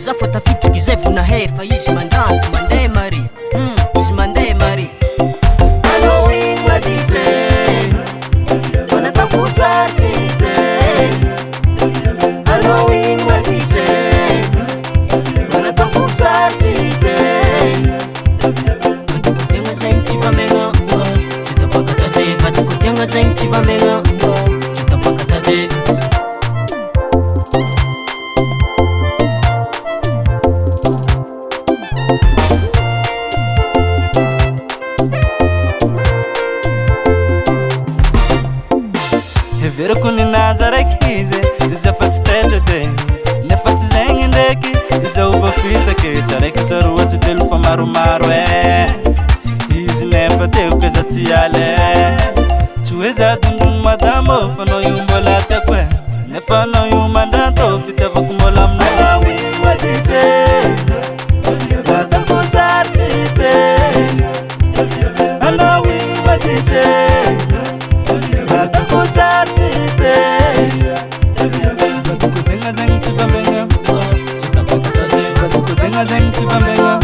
zafata fipy gizevy na hefa izy mandrato mandeha mari izy mandeha mari anao igny maditry manatako saritsy anao igny maditry manatako saritsy tegna zegny tsy vamegna tsy tapakatade vatako tegna zegny tsy vamegna tsy tapakatade Veriko ninaza raiky izy izy afa tsy tetra de nefa tsy zegny ndraiky izy ova fitake tsaraiky tsaroa tsy telo fa maromaro izy nefa teo keza tsy ale tsy hoe za dondrono madamo fa anao io mbola tiako nefa anao io mandrato fitiavako mbola aminao anao igny maditry vatako saritsy te anao igny maditry vatako saritsy Tenga zeng si pambenga, tenga zeng si pambenga.